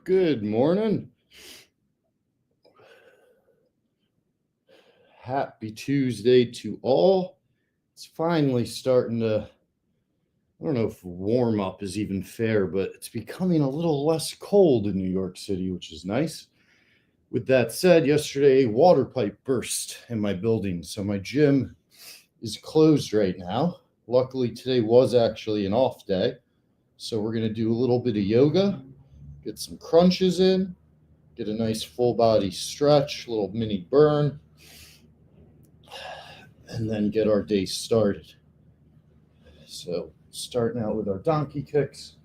Good morning. Happy Tuesday to all. It's finally starting to, I don't know if warm up is even fair, but it's becoming a little less cold in New York City, which is nice. With that said, yesterday a water pipe burst in my building, so my gym is closed right now. Luckily, today was actually an off day, so we're going to do a little bit of yoga, get some crunches in, get a nice full body stretch, a little mini burn, and then get our day started. So starting out with our donkey kicks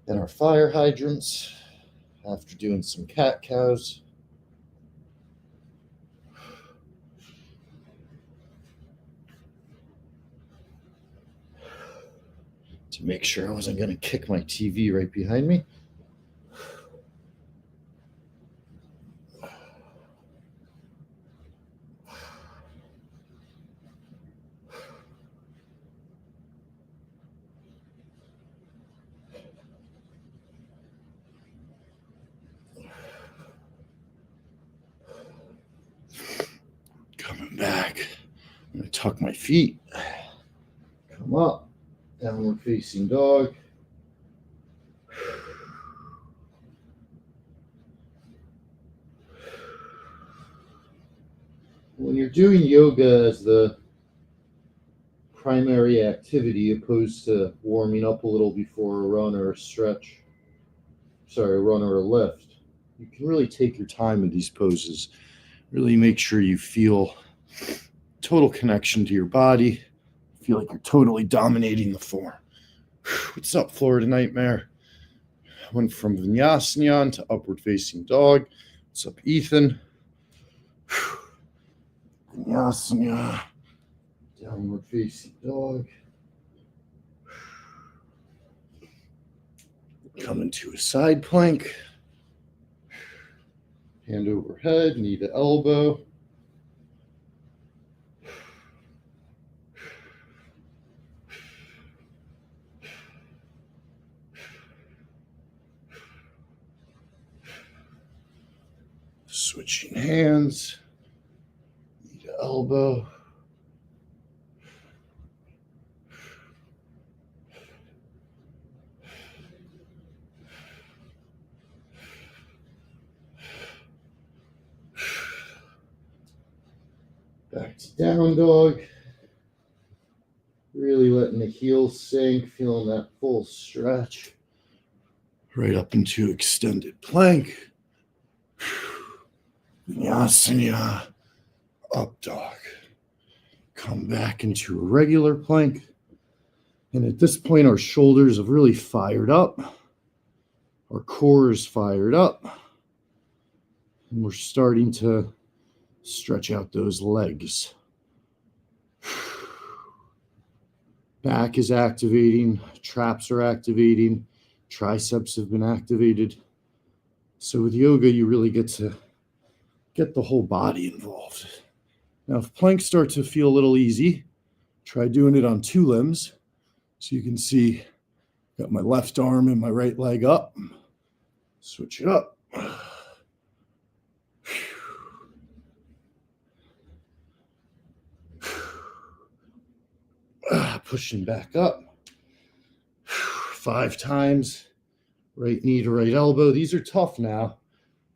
and our fire hydrants after doing some cat cows. To make sure I wasn't going to kick my TV right behind me. Coming back. I'm going to tuck my feet. Come up. Downward facing dog. When you're doing yoga as the primary activity opposed to warming up a little before a run or a stretch, a run or a lift, you can really take your time with these poses. Really make sure you feel total connection to your body. Feel like you're totally dominating the form. What's up, Florida Nightmare? Went from Vinyasana to upward facing dog. What's up, Ethan? Vinyasana, downward facing dog. Coming to a side plank. Hand over head, knee to elbow. Switching hands, knee to elbow. Back to down dog. Really letting the heels sink, feeling that full stretch. Right up into extended plank. Vinyasana, up dog. Come back into a regular plank. And at this point, our shoulders have really fired up. Our core is fired up. And we're starting to stretch out those legs. Back is activating, traps are activating, triceps have been activated. So with yoga, you really get to get the whole body involved. Now, if planks start to feel a little easy, try doing it on two limbs. So you can see, got my left arm and my right leg up. Switch it up. Pushing back up. 5 times. Right knee to right elbow. These are tough now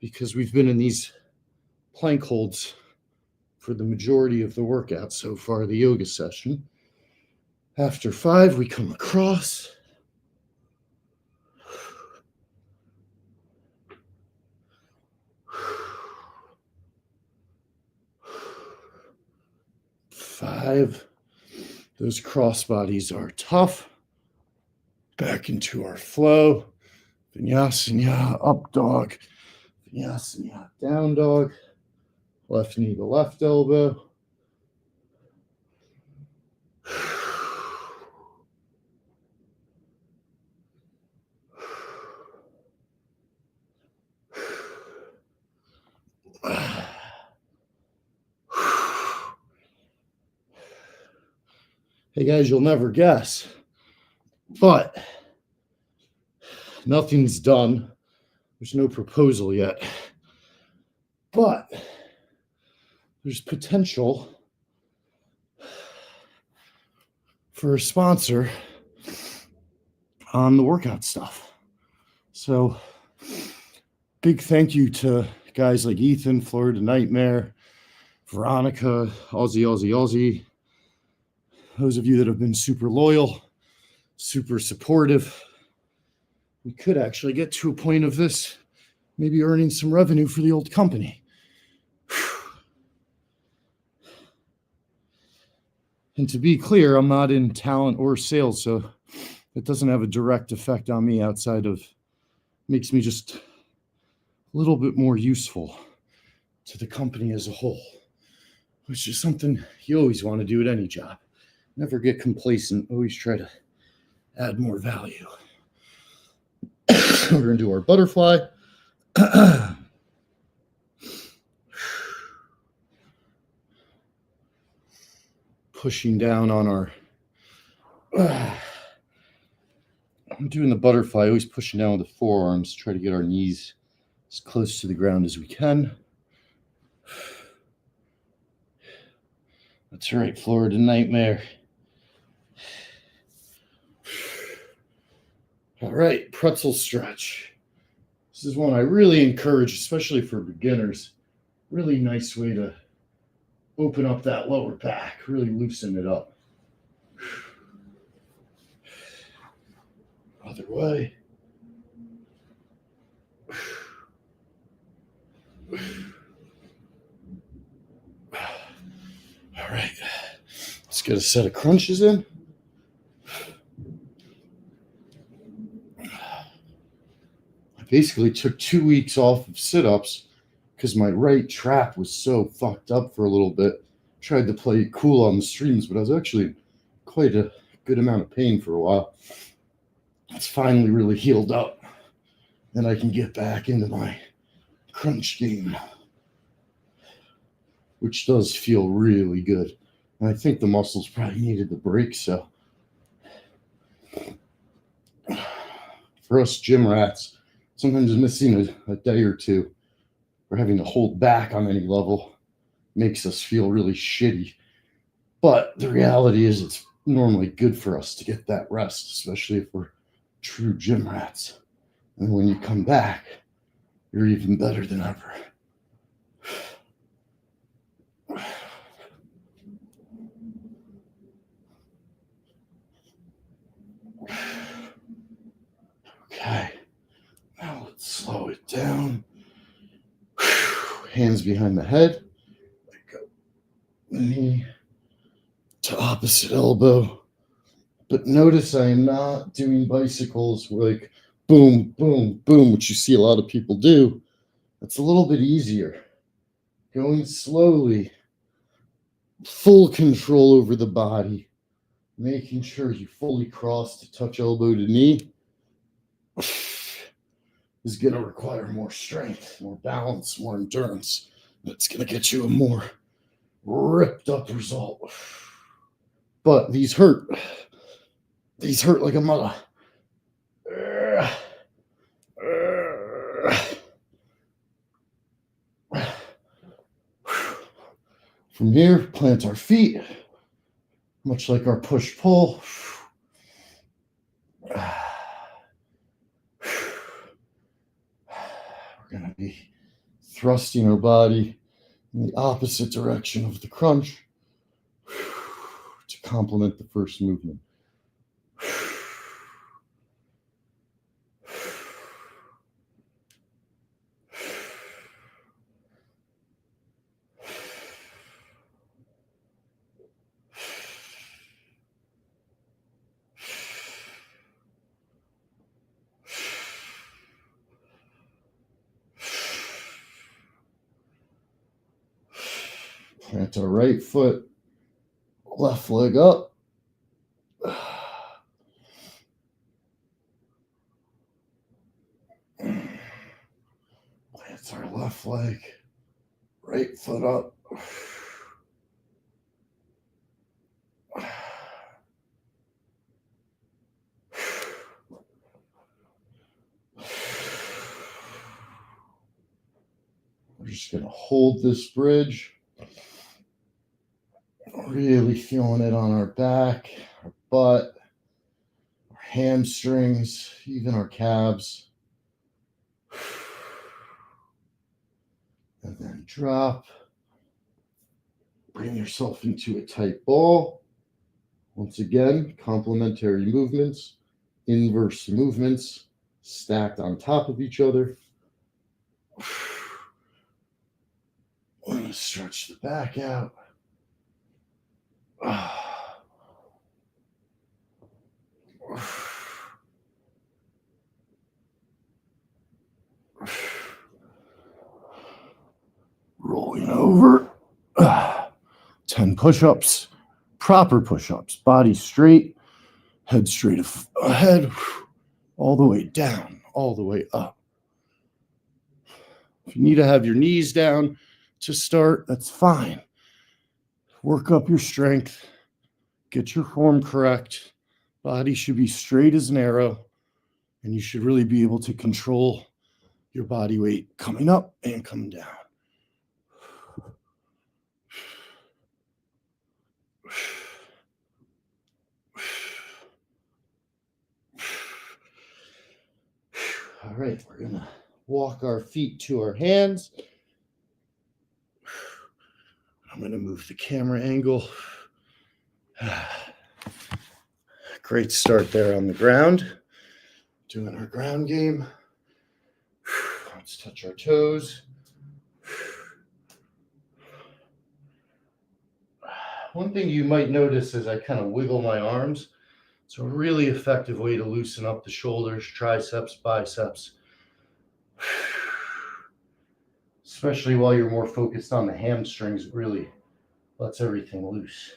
because we've been in these plank holds for the majority of the workout so far, the yoga session. After 5, we come across. Five. Those cross bodies are tough. Back into our flow. Vinyasana, up dog. Vinyasana, down dog. Left knee to left elbow. Hey guys, you'll never guess, but nothing's done There's no proposal yet, but there's potential for a sponsor on the workout stuff. So, big thank you to guys like Ethan, Florida Nightmare, Veronica, Aussie. Those of you that have been super loyal, super supportive. We could actually get to a point of this, maybe earning some revenue for the old company. And to be clear, I'm not in talent or sales, so it doesn't have a direct effect on me outside of makes me just a little bit more useful to the company as a whole, which is something you always want to do at any job. Never get complacent, always try to add more value. We're going to do our butterfly. Pushing down on our... I'm doing the butterfly, always pushing down with the forearms, try to get our knees as close to the ground as we can. That's right, Florida Nightmare. All right, pretzel stretch. This is one I really encourage, especially for beginners. Really nice way to open up that lower back, really loosen it up. Other way. All right, let's get a set of crunches in. I basically took 2 weeks off of sit-ups because my right trap was so fucked up for a little bit. Tried to play it cool on the streams, but I was actually in quite a good amount of pain for a while. It's finally really healed up, and I can get back into my crunch game, which does feel really good. And I think the muscles probably needed the break, so for us gym rats, sometimes missing a day or two or having to hold back on any level makes us feel really shitty. But the reality is it's normally good for us to get that rest, especially if we're true gym rats. And when you come back, you're even better than ever. Okay, now let's slow it down. Hands behind the head. Go knee to opposite elbow. But notice I am not doing bicycles like boom, boom, boom, which you see a lot of people do. That's a little bit easier. Going slowly, full control over the body, making sure you fully cross to touch elbow to knee is going to require more strength, more balance, more endurance. It's going to get you a more ripped up result. But these hurt. These hurt like a mother. From here, plant our feet, much like our push-pull. We're going to be thrusting our body in the opposite direction of the crunch to complement the first movement. Plant our right foot, left leg up. Plant our left leg, right foot up. We're just going to hold this bridge. Really feeling it on our back, our butt, our hamstrings, even our calves. And then drop. Bring yourself into a tight ball. Once again, complementary movements, inverse movements, stacked on top of each other. We're going to stretch the back out. Rolling over. 10 push-ups, proper push-ups, body straight, head straight ahead, all the way down, all the way up. If you need to have your knees down to start, that's fine. Work up your strength, get your form correct. Body should be straight as an arrow, and you should really be able to control your body weight coming up and coming down. All right, we're going to walk our feet to our hands. I'm going to move the camera angle. Great start there on the ground. Doing our ground game. Let's touch our toes. One thing you might notice is I kind of wiggle my arms. It's a really effective way to loosen up the shoulders, triceps, biceps. Especially while you're more focused on the hamstrings, it really lets everything loose.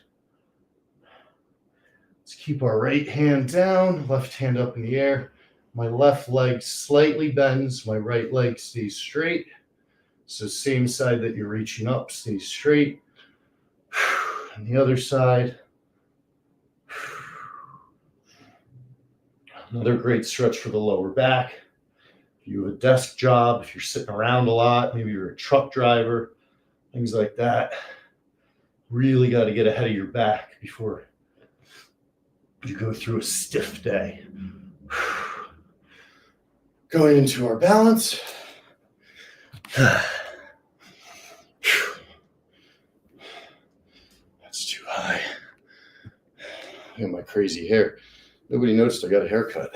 Let's keep our right hand down, left hand up in the air. My left leg slightly bends, my right leg stays straight. So same side that you're reaching up, stays straight. And the other side. Another great stretch for the lower back. If you have a desk job, if you're sitting around a lot, maybe you're a truck driver, things like that, really got to get ahead of your back before you go through a stiff day. Going into our balance. That's too high. Look at my crazy hair. Nobody noticed I got a haircut.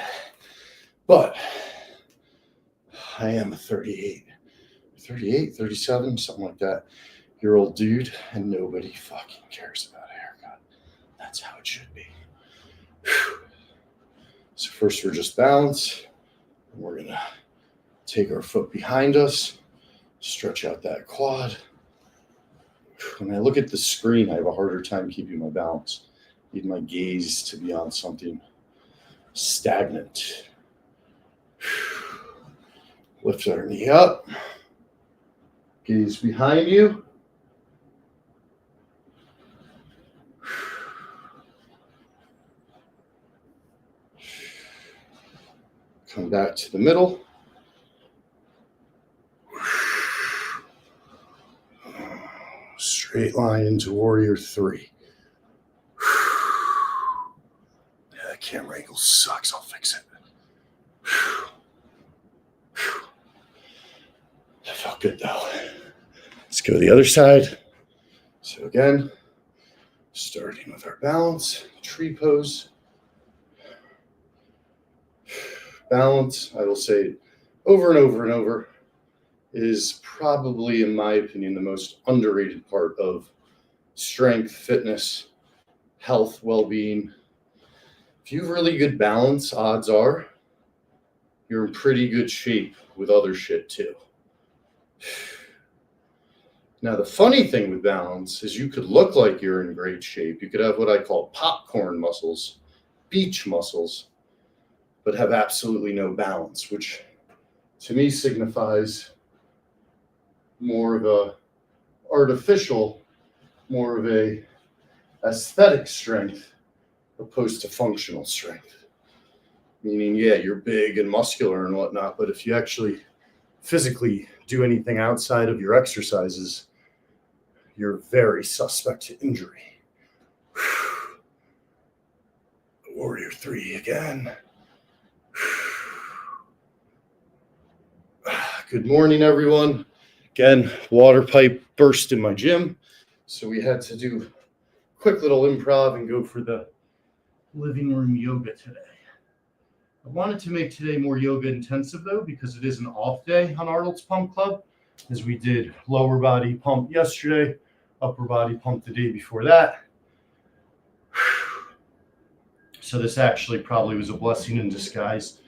But I am a 38, 37, something like that, year old dude, and nobody fucking cares about a haircut. That's how it should be. So first we're just balance. And we're going to take our foot behind us, stretch out that quad. When I look at the screen, I have a harder time keeping my balance. I need my gaze to be on something stagnant. Lift our knee up. Gaze behind you. Come back to the middle. Straight line into warrior 3. Yeah, that camera angle sucks. I'll fix it. That felt good though. Let's go to the other side. So again, starting with our balance, tree pose. Balance, I will say over and over and over, is probably, in my opinion, the most underrated part of strength, fitness, health, well-being. If you have really good balance, odds are you're in pretty good shape with other shit too. Now, the funny thing with balance is you could look like you're in great shape. You could have what I call popcorn muscles, beach muscles, but have absolutely no balance, which to me signifies more of a artificial, more of a aesthetic strength opposed to functional strength. Meaning, yeah, you're big and muscular and whatnot, but if you actually physically do anything outside of your exercises, you're very suspect to injury. Warrior 3 again. Good morning, everyone. Again, water pipe burst in my gym, so we had to do a quick little improv and go for the living room yoga today. I wanted to make today more yoga intensive, though, because it is an off day on Arnold's Pump Club, as we did lower body pump yesterday, upper body pump the day before that. So this actually probably was a blessing in disguise,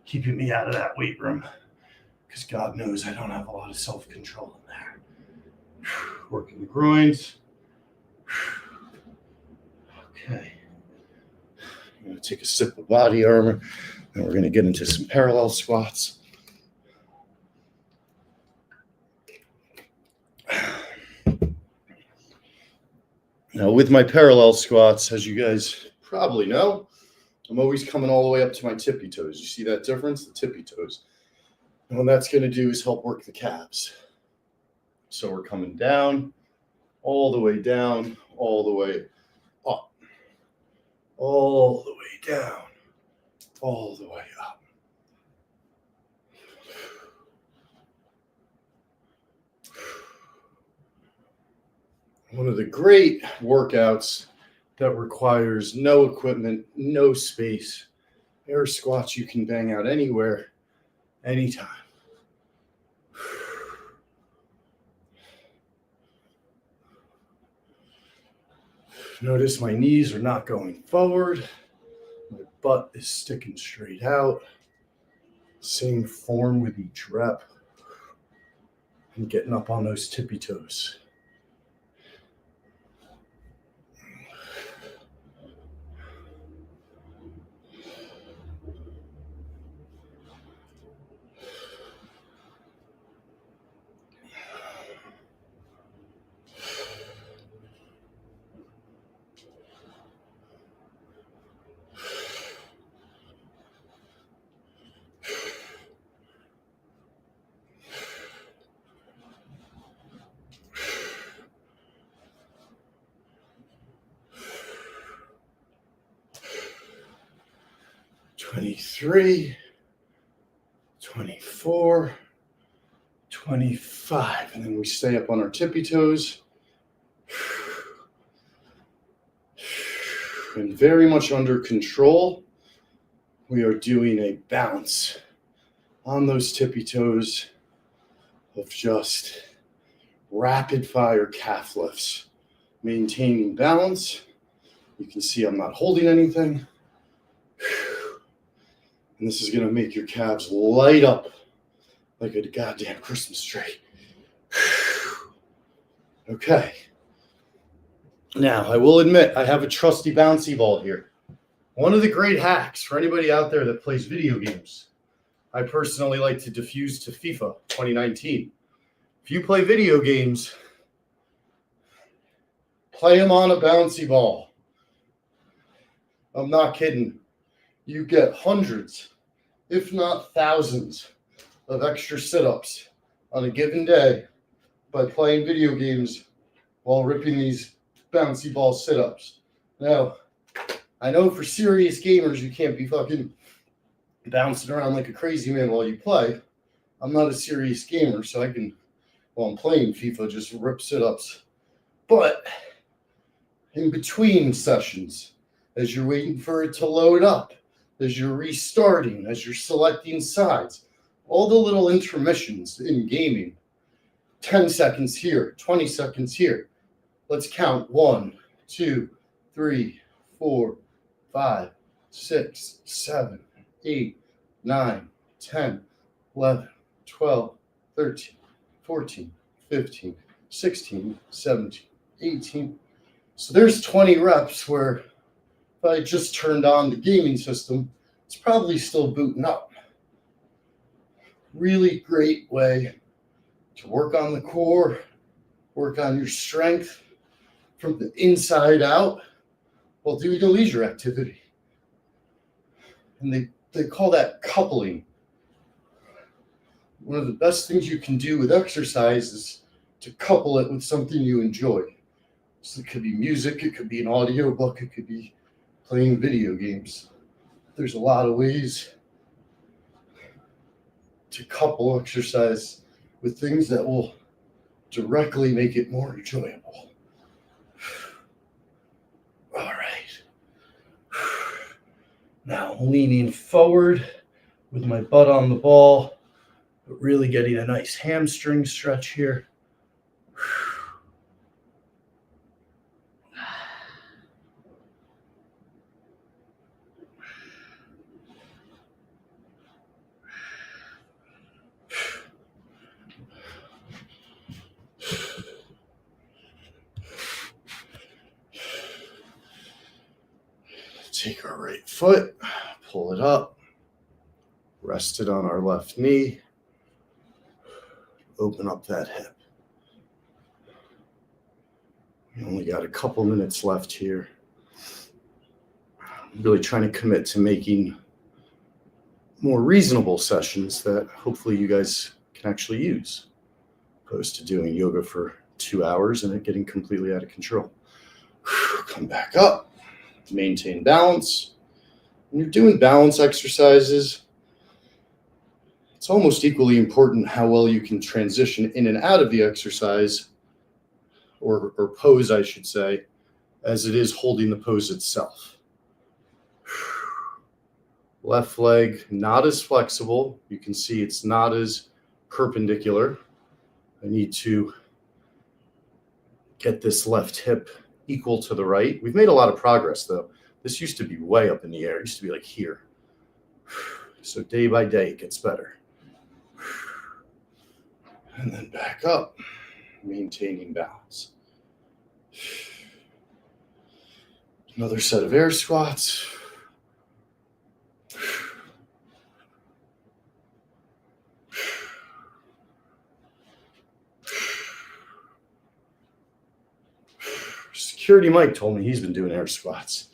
keeping me out of that weight room, because God knows I don't have a lot of self-control in there. Working the groins. Okay. I'm going to take a sip of body armor, and we're going to get into some parallel squats. Now, with my parallel squats, as you guys probably know, I'm always coming all the way up to my tippy toes. You see that difference? The tippy toes. And what that's going to do is help work the calves. So we're coming down, all the way down, all the way up, all the way down, all the way up. One of the great workouts that requires no equipment, no space. Air squats you can bang out anywhere, anytime. Notice my knees are not going forward. My butt is sticking straight out. Same form with each rep. And getting up on those tippy toes. "23, 24, 25." And then we stay up on our tippy toes. And very much under control, we are doing a bounce on those tippy toes of just rapid fire calf lifts, maintaining balance. You can see I'm not holding anything. And this is going to make your calves light up like a goddamn Christmas tree. Okay. Now, I will admit, I have a trusty bouncy ball here. One of the great hacks for anybody out there that plays video games, I personally like to diffuse to FIFA 2019. If you play video games, play them on a bouncy ball. I'm not kidding. You get hundreds, if not thousands, of extra sit-ups on a given day by playing video games while ripping these bouncy ball sit-ups. Now, I know for serious gamers, you can't be fucking bouncing around like a crazy man while you play. I'm not a serious gamer, so I can, while I'm playing FIFA, just rip sit-ups. But in between sessions, as you're waiting for it to load up, as you're restarting, as you're selecting sides, all the little intermissions in gaming, 10 seconds here, 20 seconds here. Let's count 1, 2, 3, 4, 5, 6, 7, 8, 9, 10, 11, 12, 13, 14, 15, 16, 17, 18. So there's 20 reps where if I just turned on the gaming system, it's probably still booting up. Really great way to work on the core, work on your strength from the inside out while doing a leisure activity. And they call that coupling. One of the best things you can do with exercise is to couple it with something you enjoy. So it could be music, it could be an audiobook, it could be playing video games. There's a lot of ways to couple exercise with things that will directly make it more enjoyable. All right. Now leaning forward with my butt on the ball, but really getting a nice hamstring stretch here. Take our right foot, pull it up, rest it on our left knee, open up that hip. We only got a couple minutes left here. I'm really trying to commit to making more reasonable sessions that hopefully you guys can actually use, opposed to doing yoga for 2 hours and it getting completely out of control. Come back up. Maintain balance. When you're doing balance exercises, it's almost equally important how well you can transition in and out of the exercise, or pose, I should say, as it is holding the pose itself. Left leg not as flexible. You can see it's not as perpendicular. I need to get this left hip equal to the right. We've made a lot of progress though. This used to be way up in the air. It used to be like here. So day by day it gets better. And then back up, maintaining balance. Another set of air squats. Security Mike told me he's been doing air squats.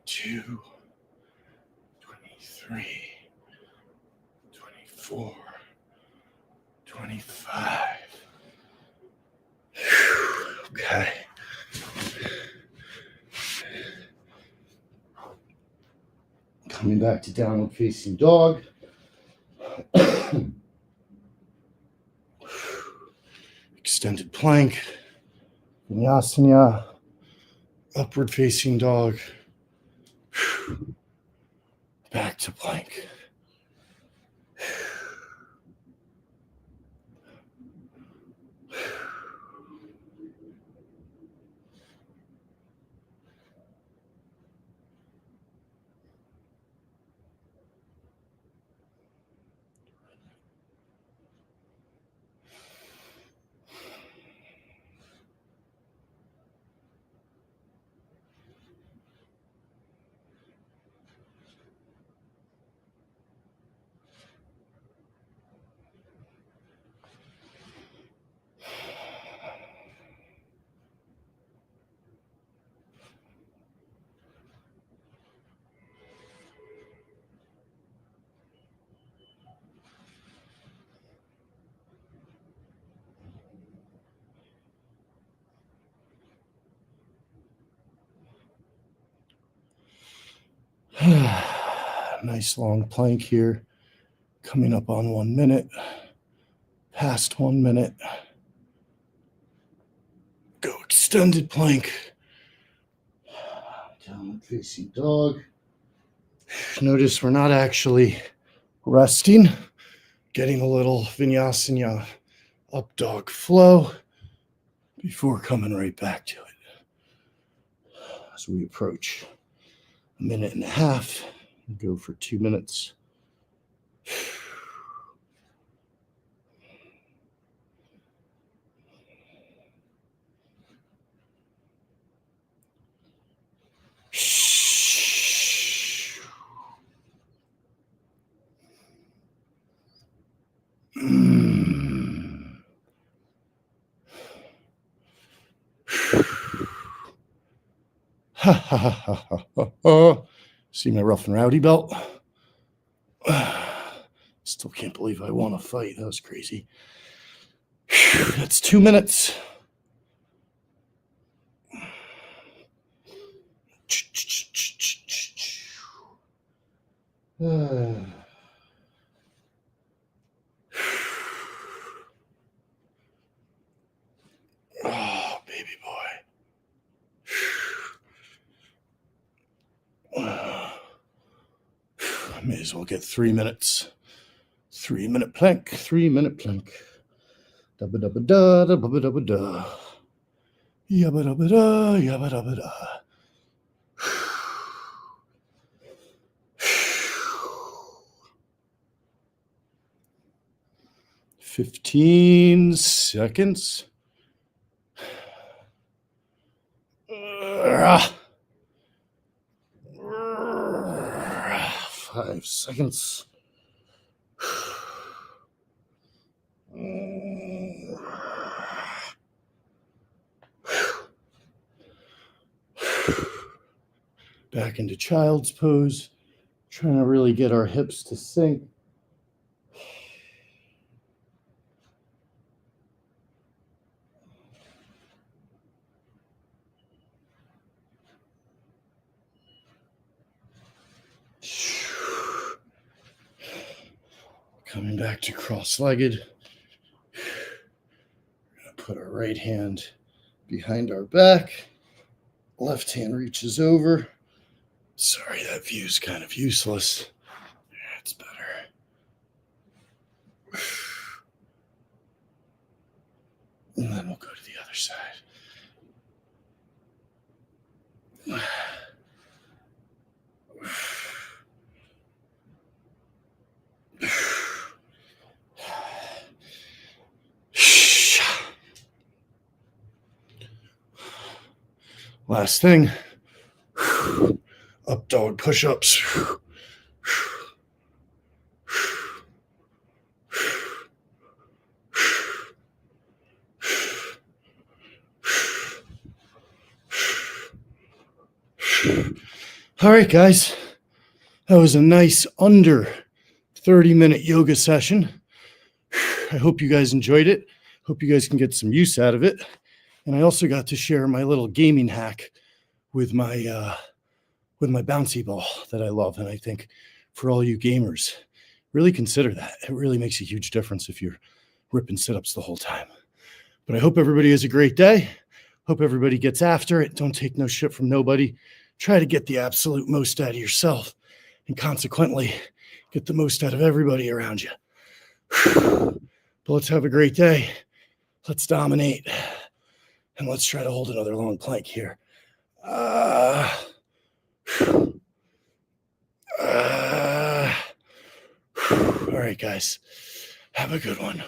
Two, 23, 24, 25. Okay. Coming back to downward facing dog. Extended plank. Vinyasana. Upward facing dog. Back to plank. Nice long plank here. Coming up on 1 minute. Past 1 minute. Go extended plank. Downward facing dog. Notice we're not actually resting. Getting a little vinyasana up dog flow before coming right back to it. as we approach a minute and a half. Go for 2 minutes. Ha ha ha ha ha ha. See my rough and rowdy belt? Still can't believe I won a fight. That was crazy. That's 2 minutes. Oh, baby boy. I may as well get 3 minutes. 3 minute plank, 3 minute plank. Dabba dabba da, dabba dabba da. Yabba dabba da, yabba dabba da. 15 seconds. 5 seconds. Back into child's pose, trying to really get our hips to sink. Coming back to cross-legged. We're going to put our right hand behind our back. Left hand reaches over. Sorry, that view's kind of useless. That's better. And then we'll go to the other side. Last thing. Up dog push-ups. All right, guys. That was a nice under 30-minute yoga session. I hope you guys enjoyed it. Hope you guys can get some use out of it. And I also got to share my little gaming hack with my bouncy ball that I love. And I think for all you gamers, really consider that. It really makes a huge difference if you're ripping sit-ups the whole time. But I hope everybody has a great day. Hope everybody gets after it. Don't take no shit from nobody. Try to get the absolute most out of yourself and consequently get the most out of everybody around you. But let's have a great day. Let's dominate. And let's try to hold another long plank here. All right, guys. Have a good one.